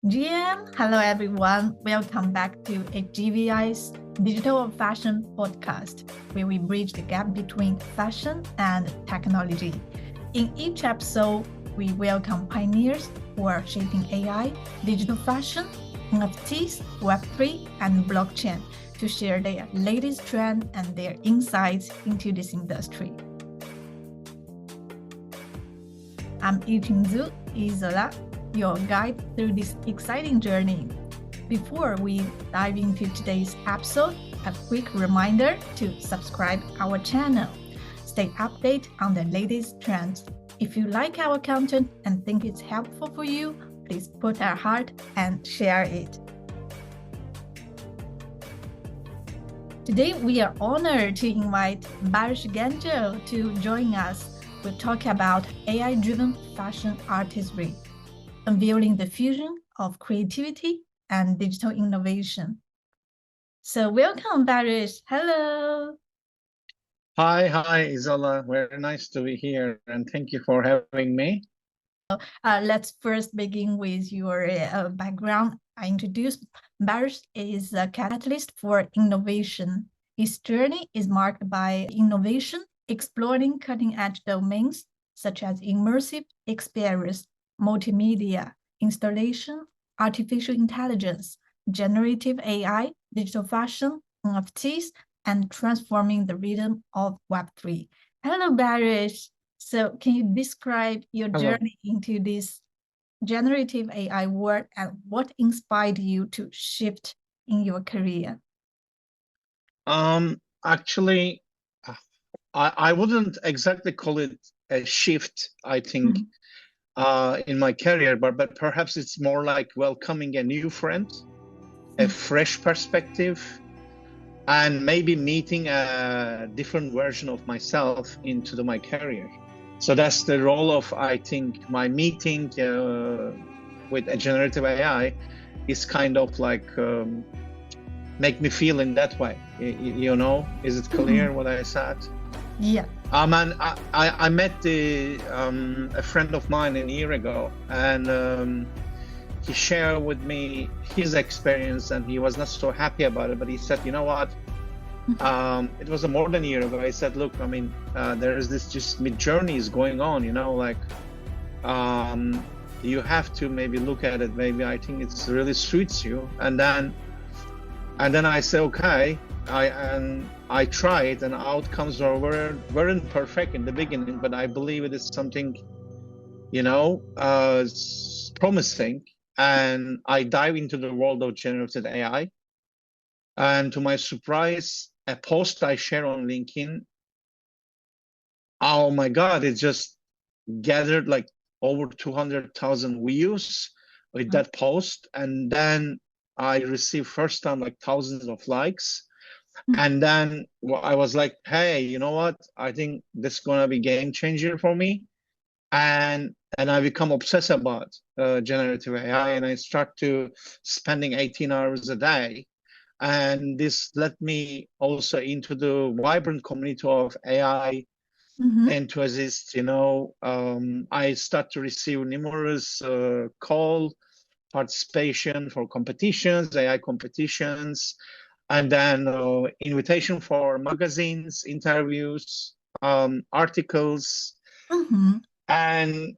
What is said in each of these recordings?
GM, hello everyone. Welcome back to HGVIS Digital Fashion Podcast, where we bridge the gap between fashion and technology. In each episode, we welcome pioneers who are shaping AI, digital fashion, NFTs, Web3, and blockchain to share their latest trend and their insights into this industry. I'm YIQIN Isola, your guide through this exciting journey. Before we dive into today's episode, a quick reminder to subscribe our channel. Stay updated on the latest trends. If you like our content and think it's helpful for you, please put a heart and share it. Today, we are honored to invite Baris Gencel to join us. We'll talk about AI-driven fashion artistry, unveiling the fusion of creativity and digital innovation. So welcome, Baris. Hello. Hi, Isola. Very nice to be here, and thank you for having me. Let's first begin with your background. I introduced Baris is a catalyst for innovation. His journey is marked by innovation, exploring cutting-edge domains such as immersive experience, multimedia installation, artificial intelligence, generative AI, digital fashion, NFTs, and transforming the rhythm of Web3. Hello, Baris. So can you describe your journey into this generative AI world and what inspired you to shift in your career? Actually, I wouldn't exactly call it a shift, I think, in my career, but perhaps it's more like welcoming a new friend, a fresh perspective, and maybe meeting a different version of myself into my career. So that's the role of, I think, my meeting with a generative AI is kind of like make me feel in that way. You know, is it clear what I said? Yeah. And I met a friend of mine a year ago, and he shared with me his experience, and he was not so happy about it. But he said, you know what? It was more than a year ago. I said, look, I mean, there is this just mid-journey is going on, you know, like you have to maybe look at it. Maybe I think it's really suits you. And then I say, okay, I tried, and outcomes weren't perfect in the beginning, but I believe it is something, you know, promising. And I dive into the world of generative AI. And to my surprise, a post I share on LinkedIn, oh my God, it just gathered like over 200,000 views with that post. And then I received first time like thousands of likes. And then I was like, hey, you know what? I think this is gonna be game changer for me. And I become obsessed about generative AI, and I start to spending 18 hours a day. And this led me also into the vibrant community of AI enthusiasts. You know, I start to receive numerous call participation for competitions, AI competitions, and then invitation for magazines, interviews, articles, and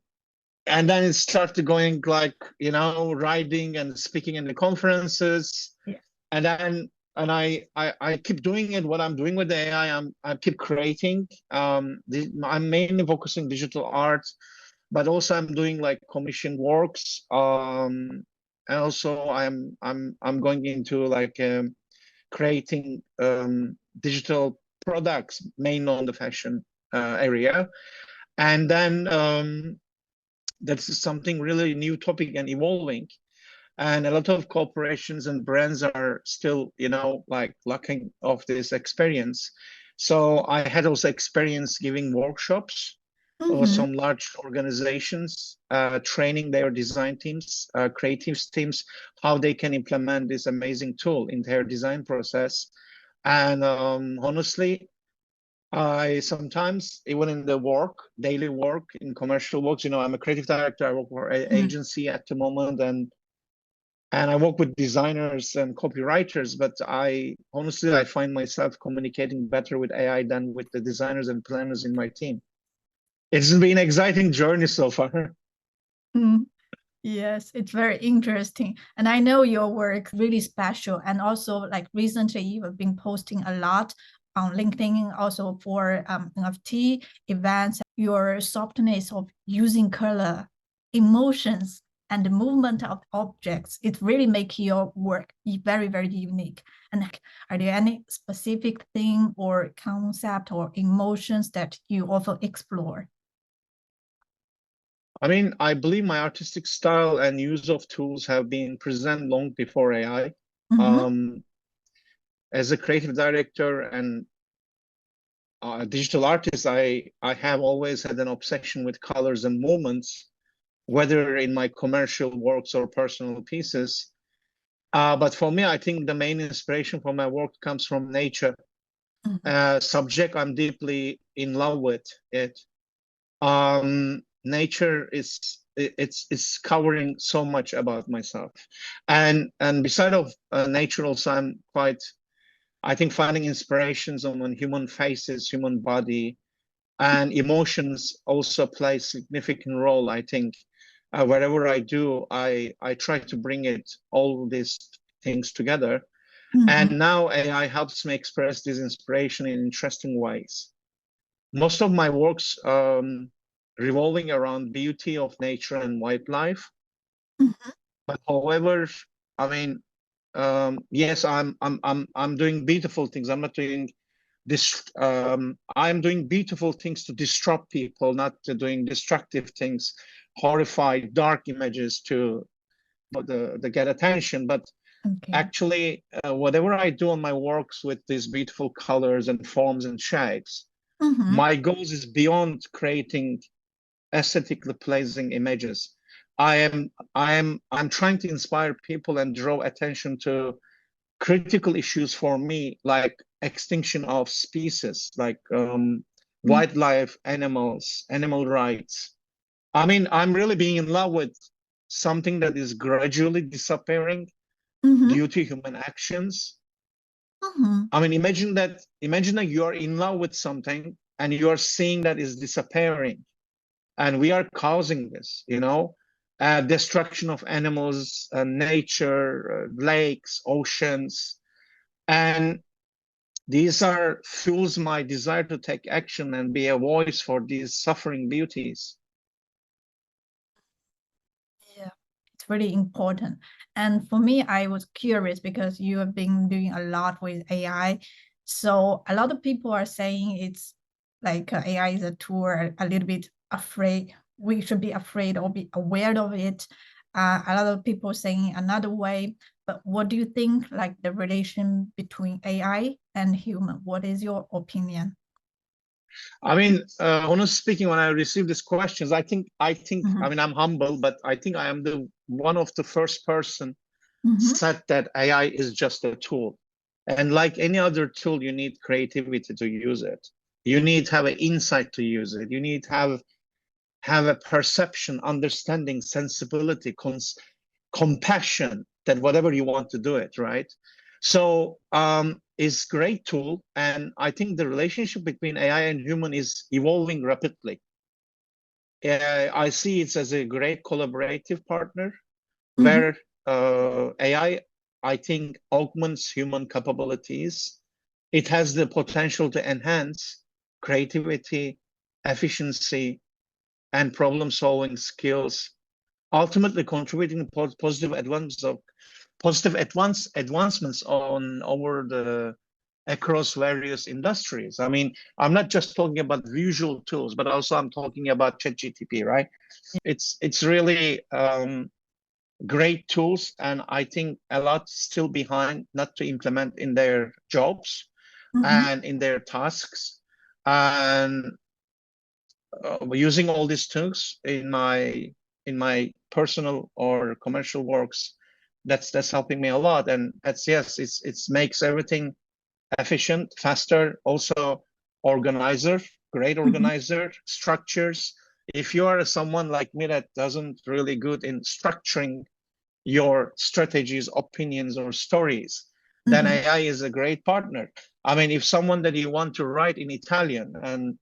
then it started going like, you know, writing and speaking in the conferences. And then I keep doing it. What I'm doing with the AI, I keep creating. I'm mainly focusing digital art, but also I'm doing like commission works. And also I'm going into like creating digital products, mainly on the fashion area. And then that's something really new topic and evolving. And a lot of corporations and brands are still, you know, like lacking of this experience. So I had also experience giving workshops or some large organizations, training their design teams, creative teams, how they can implement this amazing tool in their design process. And honestly, I sometimes, even in the daily work, in commercial works, you know, I'm a creative director. I work for an agency at the moment, and and I work with designers and copywriters, but I honestly, I find myself communicating better with AI than with the designers and planners in my team. It's been an exciting journey so far. Mm, yes, it's very interesting. And I know your work really special. And also, like recently, you have been posting a lot on LinkedIn, also for NFT events. Your softness of using color, emotions, and the movement of objects, it really makes your work very, very unique. And like, are there any specific thing or concept or emotions that you also explore? I mean, I believe my artistic style and use of tools have been present long before AI. Mm-hmm. As a creative director and a digital artist, I have always had an obsession with colors and movements, whether in my commercial works or personal pieces. But for me, I think the main inspiration for my work comes from nature. Subject I'm deeply in love with it. Nature is it's covering so much about myself, and beside of nature also I'm quite, I think, finding inspirations on human faces, human body, and emotions also play a significant role. I think wherever I do, I try to bring it all these things together. Mm-hmm. And now AI helps me express this inspiration in interesting ways. Most of my works revolving around beauty of nature and wildlife. Mm-hmm. But however, I mean, yes, I'm doing beautiful things. I'm not doing this. I'm doing beautiful things to disrupt people, not to doing destructive things, horrified, dark images to get attention. But Okay. actually, whatever I do on my works with these beautiful colors and forms and shapes, Mm-hmm. my goals is beyond creating aesthetically pleasing images. I'm trying to inspire people and draw attention to critical issues for me, like extinction of species, like wildlife, animals, animal rights. I mean, I'm really being in love with something that is gradually disappearing Mm-hmm. due to human actions. Mm-hmm. I mean, imagine that you are in love with something and you are seeing that is disappearing, and we are causing this, destruction of animals, nature, lakes, oceans, and these are fuels my desire to take action and be a voice for these suffering beauties. Yeah, it's really important. And for me, I was curious because you have been doing a lot with AI. So a lot of people are saying it's like AI is a tool, a little bit afraid. We should be afraid or be aware of it. A lot of people saying another way. But what do you think, like the relation between AI and human? What is your opinion? I mean, honestly speaking, when I received these questions, I Mm-hmm. mean, I'm humble, but I think I am the one of the first person Mm-hmm. said that AI is just a tool. And like any other tool, you need creativity to use it. You need to have an insight to use it. You need to have a perception, understanding, sensibility, compassion that whatever you want to do it, right? So it's great tool. And I think the relationship between AI and human is evolving rapidly. I see it as a great collaborative partner Mm-hmm. where I think, augments human capabilities. It has the potential to enhance creativity, efficiency, and problem-solving skills, ultimately contributing to positive advancements on over the across various industries. I mean, I'm not just talking about visual tools, but also I'm talking about ChatGPT, right? It's really great tools, and I think a lot still behind not to implement in their jobs Mm-hmm. and in their tasks. And using all these tools in my personal or commercial works, that's helping me a lot. And that's, yes, it's makes everything efficient, faster, also organizer, great Mm-hmm. organizer, structures. If you are someone like me that doesn't really good in structuring your strategies, opinions, or stories, then AI is a great partner. I mean, if someone that you want to write in Italian and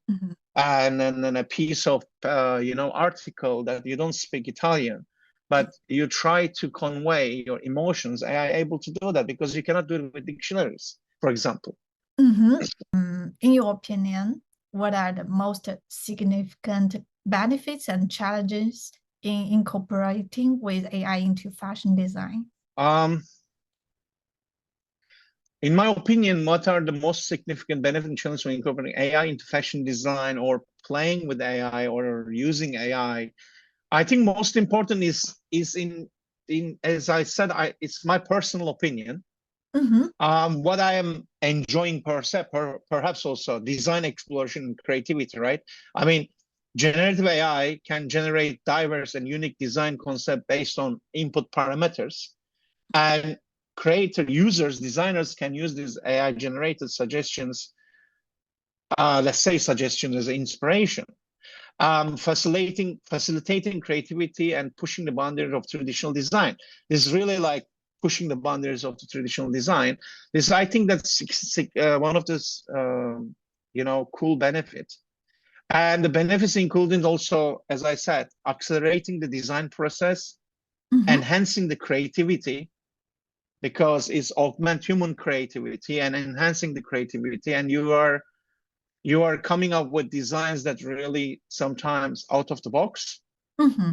then a piece of article that you don't speak Italian, but you try to convey your emotions, AI able to do that because you cannot do it with dictionaries, for example. In your opinion, what are the most significant benefits and challenges in incorporating with AI into fashion design? In my opinion, what are the most significant benefits and challenges when incorporating AI into fashion design or playing with AI or using AI? I think most important is in as I said, it's my personal opinion. What I am enjoying perhaps also design exploration and creativity, right? I mean, generative AI can generate diverse and unique design concept based on input parameters, and users, designers can use these AI generated suggestions, let's say suggestions as inspiration, facilitating creativity and pushing the boundaries of traditional design. This is really like pushing the boundaries of the traditional design. I think that's one of this, cool benefits. And the benefits including also, as I said, accelerating the design process, enhancing the creativity, because it's augment human creativity and enhancing the creativity, and you are coming up with designs that really sometimes out of the box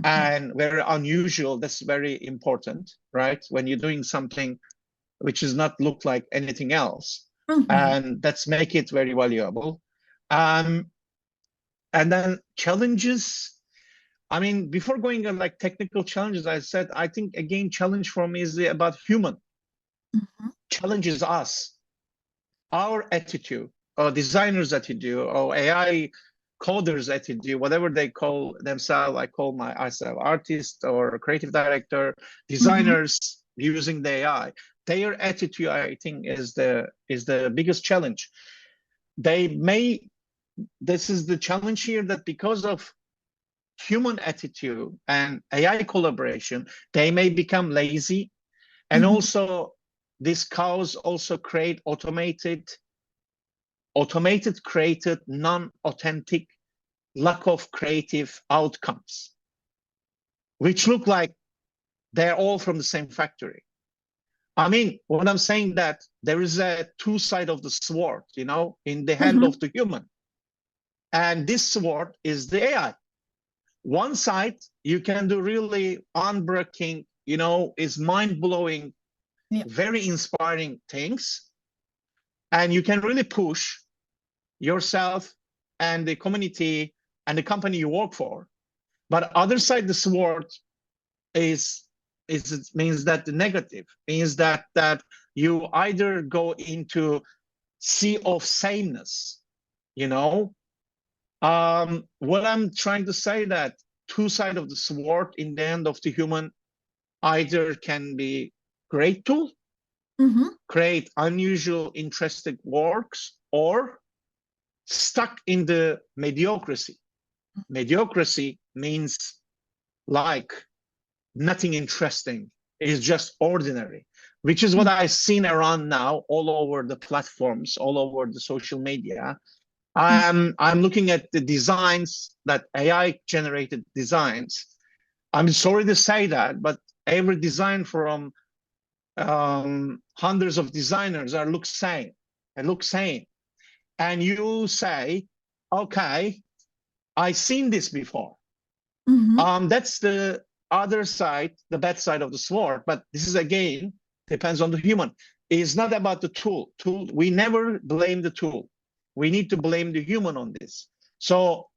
and very unusual. That's very important, right? When you're doing something which does not look like anything else, and that's make it very valuable. And then challenges. I mean, before going on like technical challenges, I said, I think again, challenge for me is about human. Challenges us, our attitude, or designers' attitude, or AI coders' attitude, whatever they call themselves. I call myself artist or creative director, designers using the AI. Their attitude, I think, is the biggest challenge. This is the challenge here, that because of human attitude and AI collaboration, they may become lazy, and also this cause also create automated created non-authentic, lack of creative outcomes, which look like they're all from the same factory. I mean, what I'm saying, that there is a two side of the sword, in the hand of the human, and this sword is the AI. One side, you can do really unbreaking, is mind-blowing, very inspiring things, and you can really push yourself and the community and the company you work for. But other side, the sword means that the negative means that you either go into sea of sameness. What I'm trying to say, that two sides of the sword in the end of the human either can be great tool, create unusual, interesting works, or stuck in the mediocrity. Mediocrity means like nothing interesting. It is just ordinary, which is what I've seen around now all over the platforms, all over the social media. I'm looking at the designs, that AI generated designs. I'm sorry to say that, but every design from hundreds of designers look same. It looks same. And you say, okay, I've seen this before. That's the other side, the bad side of the sword. But this is, again, depends on the human. It's not about the tool. We never blame the tool. We need to blame the human on this. So,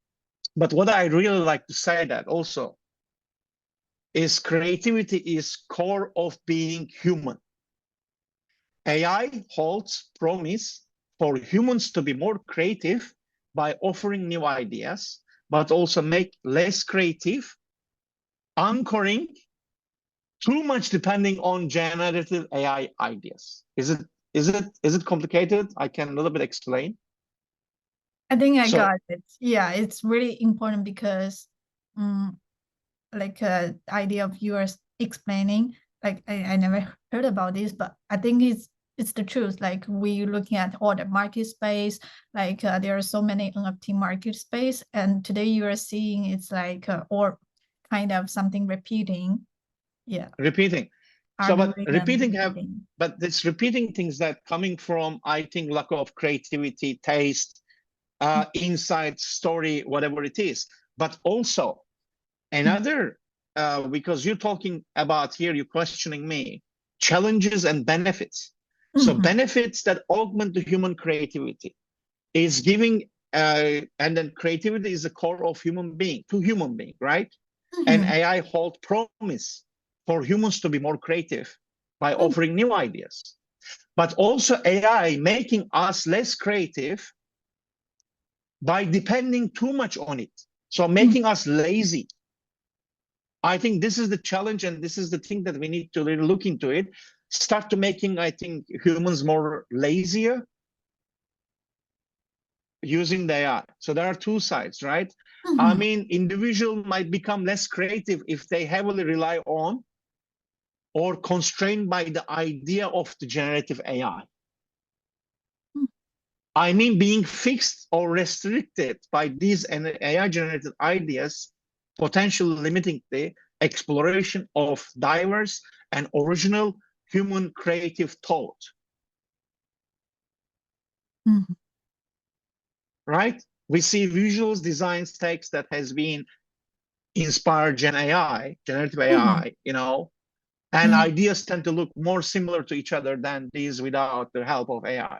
but what I really like to say that also is creativity is core of being human. AI holds promise for humans to be more creative by offering new ideas, but also make less creative, anchoring too much depending on generative AI ideas. Is it complicated? I can a little bit explain. I think I got it. Yeah, it's really important because like the idea of yours explaining, like I never heard about this, but I think it's the truth. Like we looking at all the market space, like there are so many NFT market space, and today you are seeing it's like or kind of something repeating. Yeah, Repeating. So, but repeating. but this repeating things that coming from, I think, lack of creativity, taste, insight, story, whatever it is. But also another, because you're talking about here, you're questioning me, challenges and benefits. So benefits that augment the human creativity is giving, and then creativity is the core of human being, right? And AI hold promise for humans to be more creative by offering new ideas. But also AI making us less creative by depending too much on it. So making us lazy. I think this is the challenge, and this is the thing that we need to really look into it. Start to making, I think, humans more lazier using the AI. So there are two sides, right? I mean, individual might become less creative if they heavily rely on or constrained by the idea of the generative AI. I mean, being fixed or restricted by these AI-generated ideas, potentially limiting the exploration of diverse and original human creative thought. Right? We see visuals, designs, text that has been inspired generative AI, you know, and ideas tend to look more similar to each other than these without the help of AI.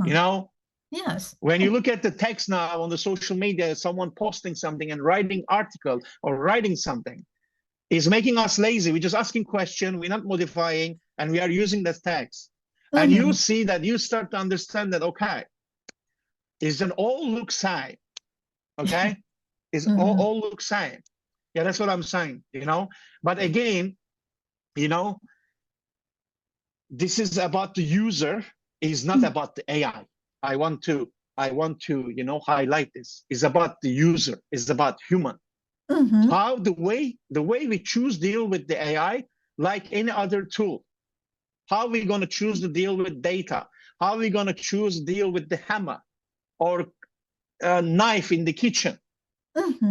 You know? Yes. When you look at the text now on the social media, someone posting something and writing article or writing something is making us lazy. We're just asking question, we're not modifying, and we are using the text. And you see that you start to understand that, okay, is an all look same, okay? Is all look same. Yeah, that's what I'm saying, you know? But again, you know, this is about the user, is not about the AI. I want to, you know, highlight this. It's about the user, it's about human. How the way we choose deal with the AI, like any other tool. How are we going to choose to deal with data? How are we going to choose to deal with the hammer or a knife in the kitchen?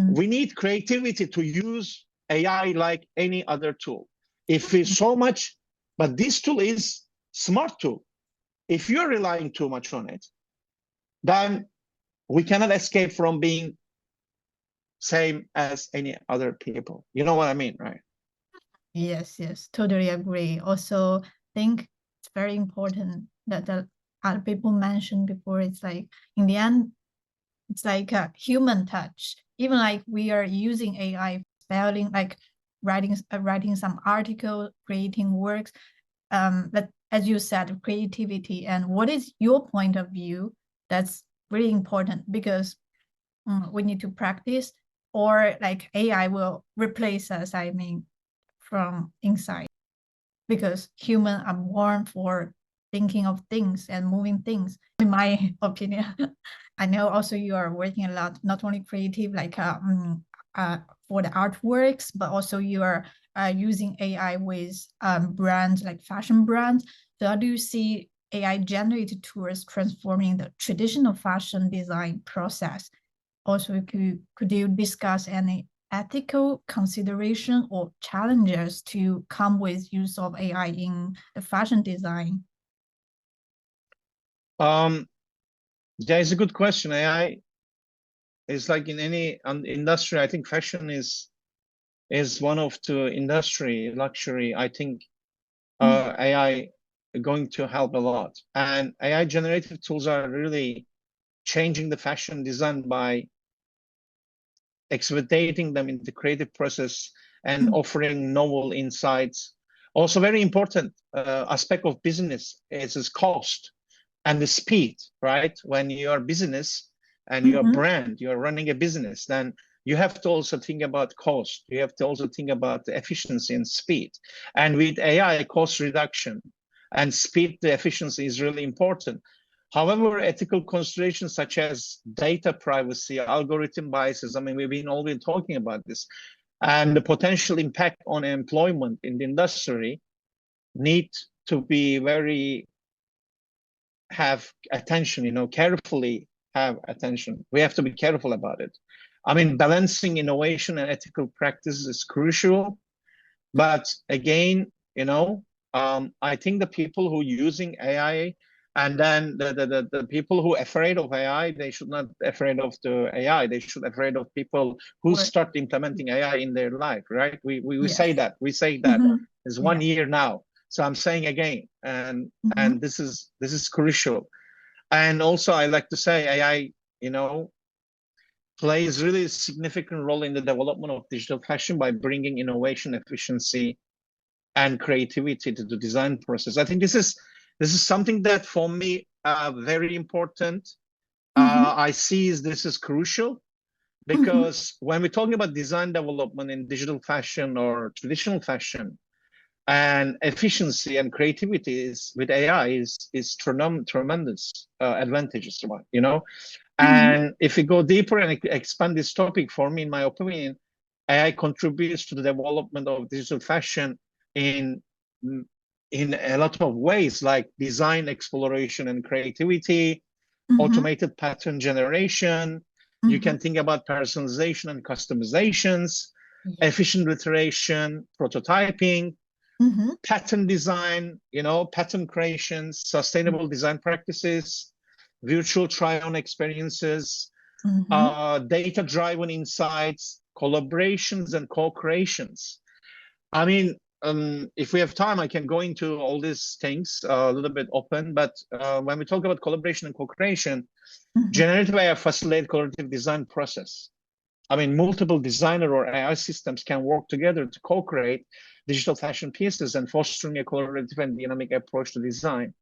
We need creativity to use AI like any other tool. If it's so much, but this tool is smart tool. If you're relying too much on it, then we cannot escape from being same as any other people. You know what I mean, right? Yes, totally agree. Also, think it's very important that the other people mentioned before. It's like in the end, it's like a human touch. Even like we are using AI, spelling, like writing some article, creating works. But as you said, creativity and what is your point of view? That's really important because we need to practice, or like AI will replace us. I mean, from inside, because humans are born for thinking of things and moving things, in my opinion. I know also you are working a lot, not only creative, like for the artworks, but also you are using AI with brands like fashion brands. So how do you see AI generated tools transforming the traditional fashion design process? Also, could you discuss any ethical consideration or challenges to come with use of AI in the fashion design? Yeah, it's a good question. AI is like in any industry. I think fashion is one of the industry, luxury. I think AI going to help a lot, and AI generative tools are really changing the fashion design by expediting them in the creative process and offering novel insights. Also, very important aspect of business is cost and the speed, right? When you are business and you're a brand, you're running a business, then you have to also think about cost. You have to also think about the efficiency and speed. And with AI, cost reduction and speed, the efficiency is really important. However, ethical considerations such as data privacy, algorithm biases, I mean, we've been already talking about this, and the potential impact on employment in the industry need to be very have attention, carefully have attention. We have to be careful about it. I mean, balancing innovation and ethical practice is crucial. But again, I think the people who are using AI, and then the people who are afraid of AI, they should not be afraid of the AI. They should be afraid of people who start implementing AI in their life, right? We Yes. say that. We say that. It's 1 Yeah. year now. So I'm saying again, and this is crucial. And also I like to say AI, plays really a significant role in the development of digital fashion by bringing innovation, efficiency, and creativity to the design process. I think this is something that for me very important. I see this is crucial because when we're talking about design development in digital fashion or traditional fashion, and efficiency and creativity with AI is tremendous advantages, And if we go deeper and expand this topic, for me, in my opinion, AI contributes to the development of digital fashion in a lot of ways, like design exploration and creativity, automated pattern generation. You can think about personalization and customizations, efficient iteration, prototyping, pattern design, pattern creations, sustainable design practices, virtual try-on experiences, data-driven insights, collaborations, and co-creations. I mean, if we have time, I can go into all these things a little bit open, but when we talk about collaboration and co-creation, generative AI facilitates collaborative design process. I mean, multiple designer or AI systems can work together to co-create digital fashion pieces and fostering a collaborative and dynamic approach to design.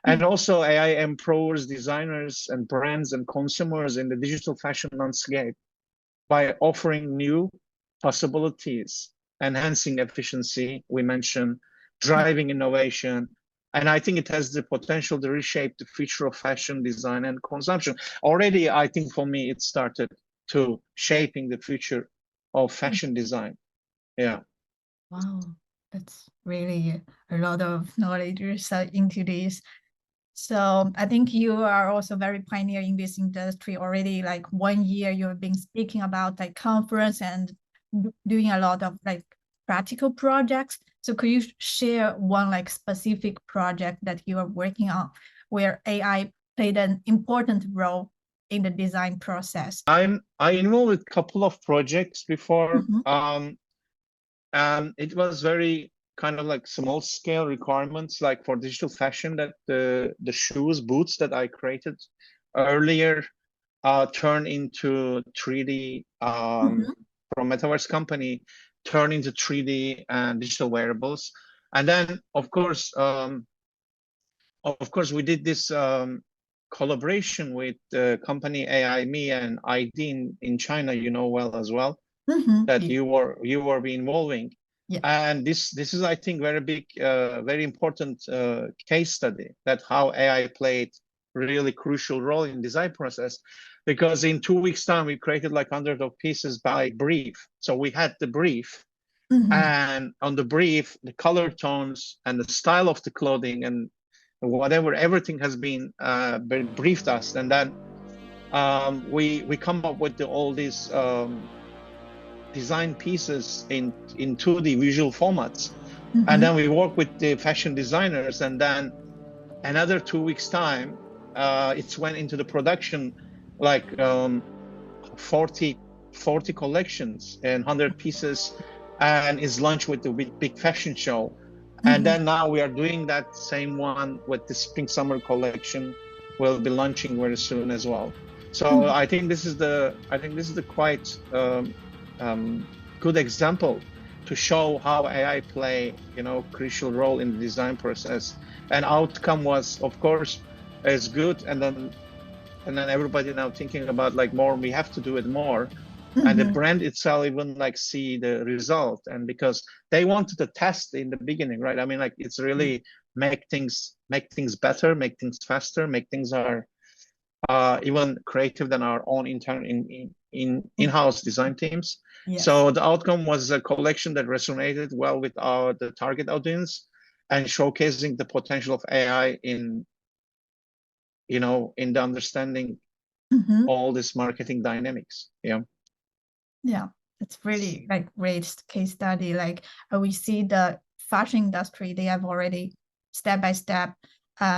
And also AI empowers designers and brands and consumers in the digital fashion landscape by offering new possibilities, enhancing efficiency, we mentioned, driving innovation. And I think it has the potential to reshape the future of fashion design and consumption. Already, I think for me, it started to shaping the future of fashion design. Yeah. Wow, that's really a lot of knowledge into this. So I think you are also very pioneer in this industry already. Like 1 year, you have been speaking about like conference and doing a lot of like practical projects. So could you share one like specific project that you are working on where AI played an important role in the design process? I involved with a couple of projects before. It was very kind of like small scale requirements, like for digital fashion, that the shoes, boots that I created earlier turn into 3D from Metaverse company, turn into 3D and digital wearables. And then of course we did this collaboration with the company AI.me and ID in China, well as well, that you were involving. Yeah. And this is, I think, very big, very important case study that how AI played really crucial role in design process, because in 2 weeks time we created like hundreds of pieces by brief. So we had the brief, and on the brief, the color tones and the style of the clothing and whatever, everything has been briefed us, and then we come up with all these design pieces in 2D visual formats, and then we work with the fashion designers, and then another 2 weeks time it went into the production, like 40 collections and 100 pieces, and is launched with the big fashion show. And then now we are doing that same one with the spring summer collection. We'll be launching very soon as well. So I think this is the quite good example to show how AI play crucial role in the design process. And outcome was, of course, is good. And then everybody now thinking about like more. We have to do it more. And the brand itself even like see the result, and because they wanted to test in the beginning, right? I mean, like it's really make things better, make things faster, make things are even creative than our own in-house design teams. Yes. So the outcome was a collection that resonated well with the target audience and showcasing the potential of AI in the understanding all this marketing dynamics. Yeah. Yeah, it's really like great case study. Like we see the fashion industry, they have already step by step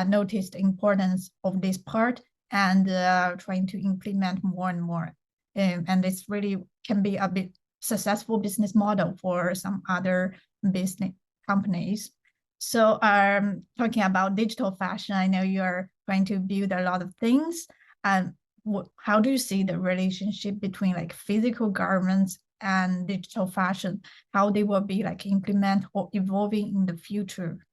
noticed the importance of this part and trying to implement more and more. And it's really can be a bit successful business model for some other business companies. So talking about digital fashion, I know you're trying to build a lot of things. And how do you see the relationship between like physical garments and digital fashion, how they will be like implement or evolving in the future?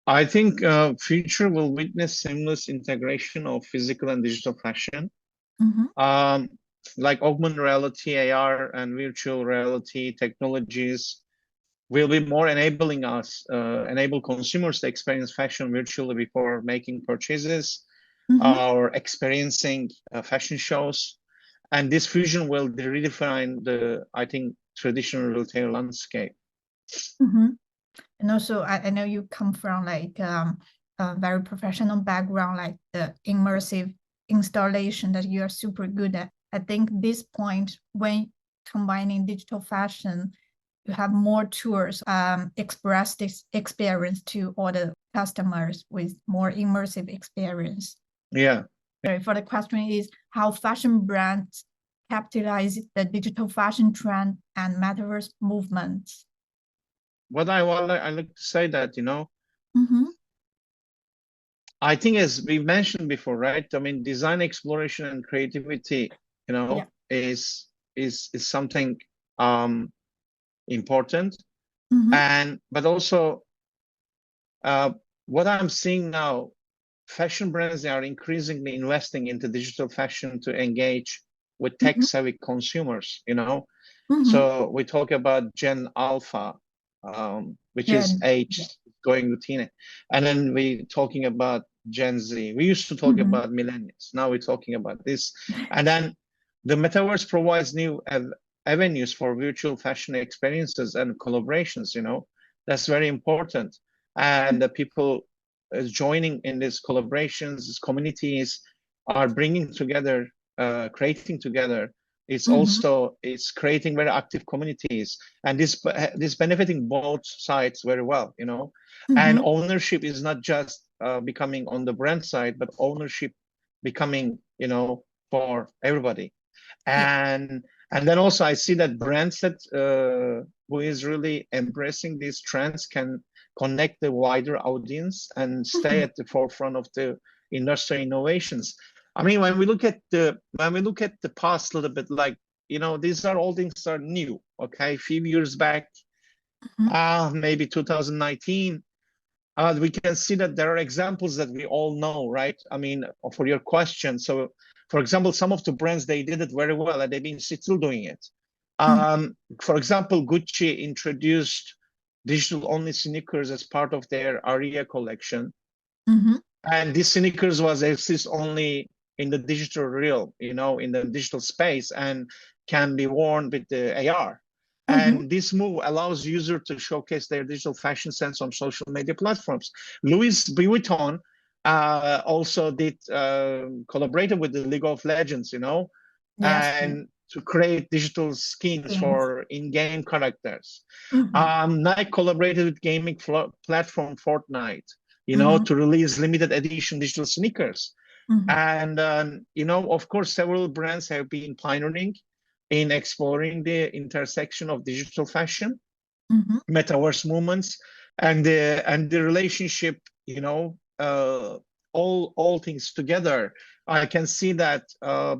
I think future will witness seamless integration of physical and digital fashion. Like augmented reality, AR, and virtual reality technologies will be more enable consumers to experience fashion virtually before making purchases or experiencing fashion shows. And this fusion will redefine I think, traditional retail landscape. And also, I know you come from like a very professional background, like the immersive installation that you are super good at. I think this point, when combining digital fashion, you have more tools express this experience to all the customers with more immersive experience. Yeah. For the question is how fashion brands capitalize the digital fashion trend and metaverse movements. What I like to say that, I think, as we mentioned before, right? I mean, design exploration and creativity, is something important. But also what I'm seeing now, fashion brands, they are increasingly investing into digital fashion to engage with tech-savvy consumers, So we talk about Gen Alpha, which is age going to teen. And then we're talking about Gen Z. We used to talk about millennials. Now we're talking about this. And then the metaverse provides new avenues for virtual fashion experiences and collaborations, That's very important. And the people joining in these collaborations, these communities are bringing together, creating together. It's also, it's creating very active communities, and this benefiting both sides very well, And ownership is not just becoming on the brand side, but ownership becoming, for everybody. And then also I see that brands that who is really embracing these trends can connect the wider audience and stay at the forefront of the industry innovations. I mean, when we look at the past a little bit, like, these are all things that are new. Okay, a few years back, maybe 2019, we can see that there are examples that we all know, right? I mean, for your question, so for example, some of the brands, they did it very well, and they've been still doing it. For example, Gucci introduced digital-only sneakers as part of their Aria collection, and these sneakers exist only in the digital realm, in the digital space, and can be worn with the AR. And this move allows users to showcase their digital fashion sense on social media platforms. Louis Vuitton also did collaborated with the League of Legends, and to create digital skins for in-game characters. Nike collaborated with gaming platform Fortnite, to release limited edition digital sneakers. And, of course, several brands have been pioneering in exploring the intersection of digital fashion, metaverse movements, and the relationship, all things together. I can see that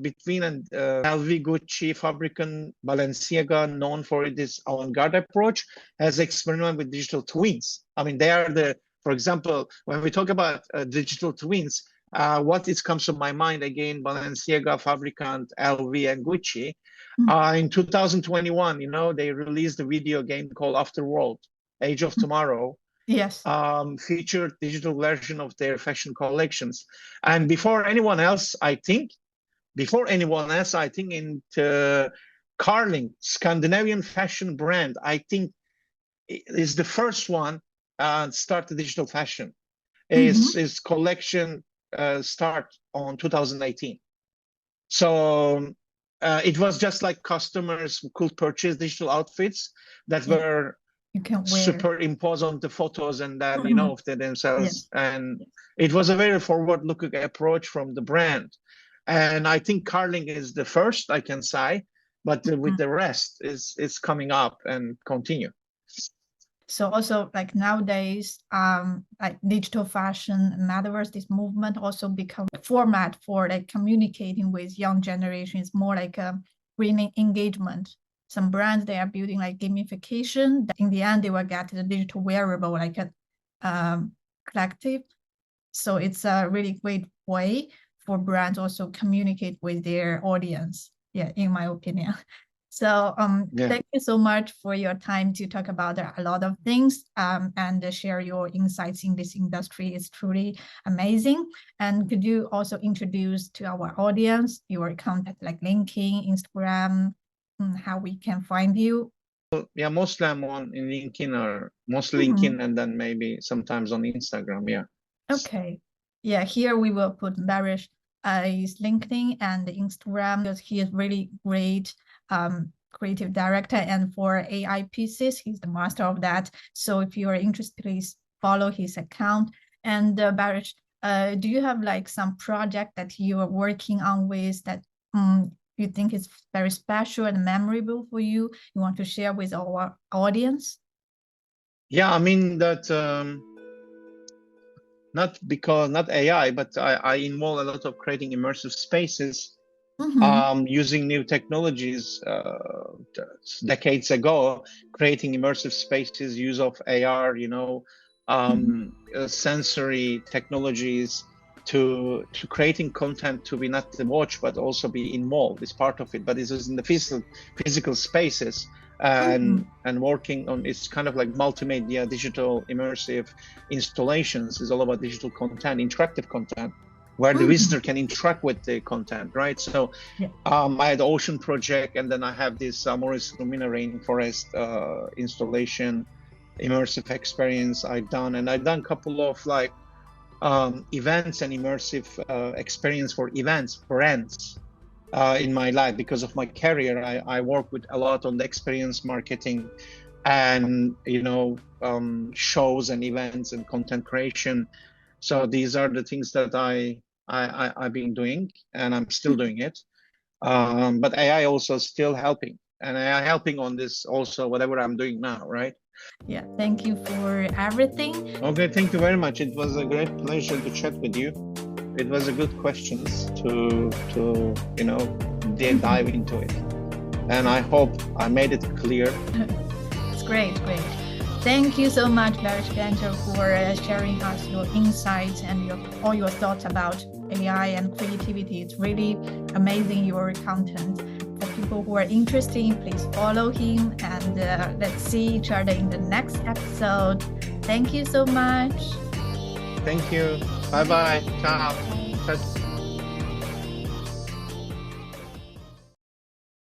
between LV, Gucci, Fabricant, Balenciaga, known for this avant-garde approach, has experimented with digital twins. I mean, they are for example, when we talk about digital twins, what comes to my mind again, Balenciaga, Fabricant, LV, and Gucci. In 2021, they released a video game called Afterworld, Age of Tomorrow. Yes. Featured digital version of their fashion collections. And before anyone else, I think, before anyone else, I think, into Carling, Scandinavian fashion brand. I think is the first one start the digital fashion. His collection start on 2018. So it was just like customers who could purchase digital outfits that were superimposed on the photos and then, you know, of themselves. And it was a very forward-looking approach from the brand. And I think Carling is the first, I can say, but with the rest is coming up and continue. So also like nowadays, like digital fashion, metaverse, this movement also become a format for like communicating with young generations, more like a green engagement. Some brands, they are building like gamification. In the end, they will get the digital wearable, like a collective. So it's a really great way for brands also communicate with their audience. Yeah, in my opinion. So thank you so much for your time to talk about a lot of things and share your insights in this industry. It's truly amazing. And could you also introduce to our audience your contact, like LinkedIn, Instagram, how we can find you? Yeah, mostly I'm on in LinkedIn, or mostly LinkedIn, and then maybe sometimes on Instagram. Yeah. Okay. Yeah, here we will put Baris his LinkedIn and Instagram, because he is really great creative director, and for AI pieces, he's the master of that. So if you are interested, please follow his account. And Baris, do you have like some project that you are working on with that you think is very special and memorable for you want to share with our audience? Yeah, I mean that not AI, but I involve a lot of creating immersive spaces using new technologies. Decades ago, creating immersive spaces, use of AR, you know, sensory technologies to creating content to be not to watch but also be involved is part of it. But it is in the physical spaces. And working on, it's kind of like multimedia, digital immersive installations is all about digital content, interactive content, where the visitor can interact with the content, right? So I had the Ocean project, and then I have this Maurice Lumina Rainforest installation, immersive experience I've done. And I've done a couple of like events and immersive experience for events, brands. In my life, because of my career, I work with a lot on the experience marketing and, you know, shows and events and content creation. So these are the things that I've been doing, and I'm still doing it. But AI also still helping, and AI helping on this also, whatever I'm doing now, right? Yeah, thank you for everything. Okay, thank you very much. It was a great pleasure to chat with you. It was a good questions to you know, dive into it, and I hope I made it clear. It's great. Thank you so much, Baris Gencel, for sharing us your insights and all your thoughts about AI and creativity. It's really amazing, your content. For people who are interested, please follow him, and let's see each other in the next episode. Thank you so much. Thank you. Bye-bye. Ciao.